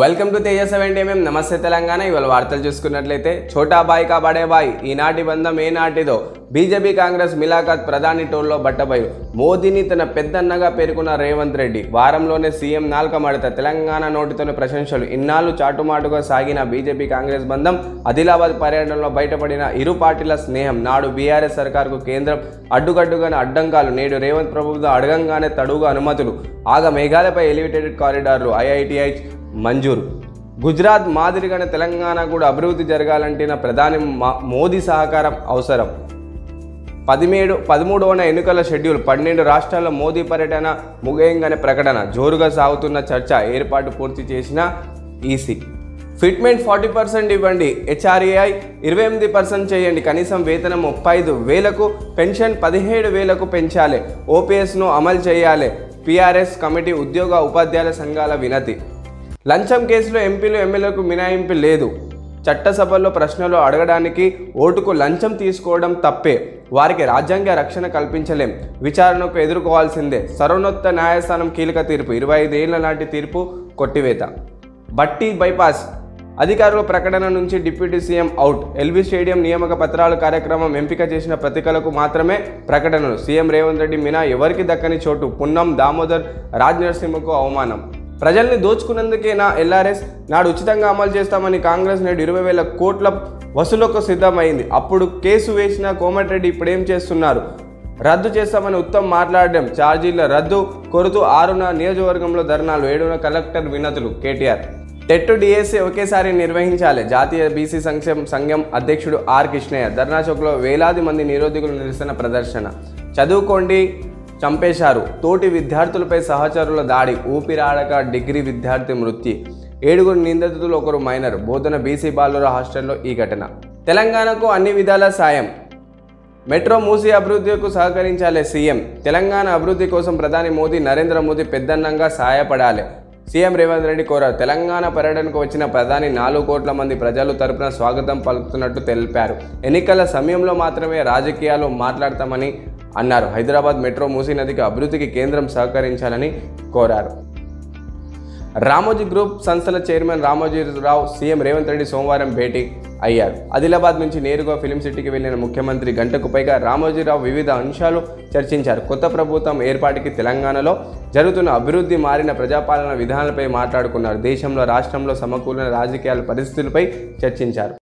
Welcome to Teja 70mm నమస్తే తెలంగాణ. ఇవాళ వార్తలు చూసుకున్నట్లయితే ఛోటా బాయ్ కా బడే బాయ్, ఈనాటి బంధం ఏ నాటిదో, బీజేపీ కాంగ్రెస్ మిలాఖత్ ప్రధాని టోల్లో బట్టబయలు. మోదీని తన పెద్దన్నగా పేర్కొన్న రేవంత్ రెడ్డి. వారంలోనే సీఎం నాల్క మడత, తెలంగాణ నోటితోనే ప్రశంసలు. ఇన్నాళ్ళు చాటుమాటుగా సాగిన బీజేపీ కాంగ్రెస్ బంధం, ఆదిలాబాద్ పర్యటనలో బయటపడిన ఇరు పార్టీల స్నేహం. నాడు బీఆర్ఎస్ సర్కార్కు కేంద్రం అడ్డుకట్టుగానే అడ్డంకాలు, నేడు రేవంత్ ప్రభుత్వం అడగంగానే తడుగా అనుమతులు. ఆగ మేఘాలపై ఎలివేటెడ్ కారిడార్లు, ఐఐటిఐ మంజూరు. గుజరాత్ మాదిరిగానే తెలంగాణ కూడా అభివృద్ధి జరగాలంటే ప్రధాని మోదీ సహకారం అవసరం. 13వ ఎన్నికల షెడ్యూల్, 12 రాష్ట్రాల్లో మోదీ పర్యటన ముగియంగానే ప్రకటన. జోరుగా సాగుతున్న చర్చ, ఏర్పాటు పూర్తి చేసిన ఈసీ. ఫిట్మెంట్ 40% ఇవ్వండి, హెచ్ఆర్ఏఐ 28% చేయండి, కనీసం వేతనం 35,000కు, పెన్షన్ 17,000కు పెంచాలి, ఓపీఎస్ను అమలు చేయాలి. పీఆర్ఎస్ కమిటీ ఉద్యోగ ఉపాధ్యాయుల సంఘాల వినతి. లంచం కేసులో ఎంపీలు ఎమ్మెల్యేలకు మినహాయింపు లేదు. చట్టసభల్లో ప్రశ్నలు అడగడానికి ఓటుకు లంచం తీసుకోవడం తప్పే, వారికి రాజ్యాంగ రక్షణ కల్పించలేం, విచారణకు ఎదుర్కోవాల్సిందే. సర్వోన్నత న్యాయస్థానం కీలక తీర్పు, 25 ఏళ్ల నాటి తీర్పు కొట్టివేత. బట్టి బైపాస్ అధికారుల ప్రకటన నుంచి deputy CM out. LB stadium నియామక పత్రాల కార్యక్రమం ఎంపిక చేసిన ప్రతికలకు మాత్రమే ప్రకటనలు. సీఎం రేవంత్ రెడ్డి మినా ఎవరికి దక్కని చోటు. పున్నం దామోదర్ రాజ్నరసింహకు అవమానం. ప్రజల్ని దోచుకున్నందుకేనా ఎల్ఆర్ఎస్? నాడు ఉచితంగా అమలు చేస్తామని కాంగ్రెస్ నేడు 20,000 కోట్ల వసూలుకు సిద్ధమైంది. అప్పుడు కేసు వేసిన కోమటిరెడ్డి ఇప్పుడేం చేస్తున్నారు? రద్దు చేస్తామని ఉత్తమ్ మాట్లాడడం, ఛార్జీల రద్దు కోరుతూ 6న నియోజకవర్గంలో ధర్నాలు, 7న కలెక్టర్ వినతులు. కేటీఆర్ టెట్ డిఎస్సీ ఒకేసారి నిర్వహించాలి. జాతీయ బీసీ సంక్షేమ సంఘం అధ్యక్షుడు ఆర్ కృష్ణయ్య. ధర్నా చౌక్లో వేలాది మంది నిరోధకులు నిరసన ప్రదర్శన. చదువుకోండి చంపేశారు, తోటి విద్యార్థులపై సహచరుల దాడి, ఊపిరాడక డిగ్రీ విద్యార్థి మృత్యు. 7 నిందితులు, 1 మైనర్. బోధన బీసీ బాలుర హాస్టల్లో ఈ ఘటన. తెలంగాణకు అన్ని విధాల సాయం, మెట్రో మూసి అభివృద్ధికి సహకరించాలి సీఎం. తెలంగాణ అభివృద్ధి కోసం ప్రధాని మోదీ, నరేంద్ర మోదీ పెద్దన్నంగా సహాయపడాలి. సీఎం రేవంత్ రెడ్డి కోరారు. తెలంగాణ పర్యటనకు వచ్చిన ప్రధాని 4 కోట్ల మంది ప్రజలు తరపున స్వాగతం పలుకుతున్నట్టు తెలిపారు. ఎన్నికల సమయంలో మాత్రమే రాజకీయాలు మాట్లాడతామని అన్నారు. హైదరాబాద్ మెట్రో మూసీ నదికి అభివృద్ధికి కేంద్రం సహకరించాలని కోరారు. రామోజీ గ్రూప్ సంస్థల చైర్మన్ రామోజీరావు సీఎం రేవంత్ రెడ్డి సోమవారం భేటీ అయ్యారు. ఆదిలాబాద్ నుంచి నేరుగా ఫిలిం సిటీకి వెళ్లిన ముఖ్యమంత్రి గంటకు పైగా రామోజీరావు వివిధ అంశాలు చర్చించారు. కొత్త ప్రభుత్వం ఏర్పాటుకి, తెలంగాణలో జరుగుతున్న అభివృద్ధి, మారిన ప్రజాపాలన విధానాలపై మాట్లాడుకున్నారు. దేశంలో రాష్ట్రంలో సమకూలిన రాజకీయాల పరిస్థితులపై చర్చించారు.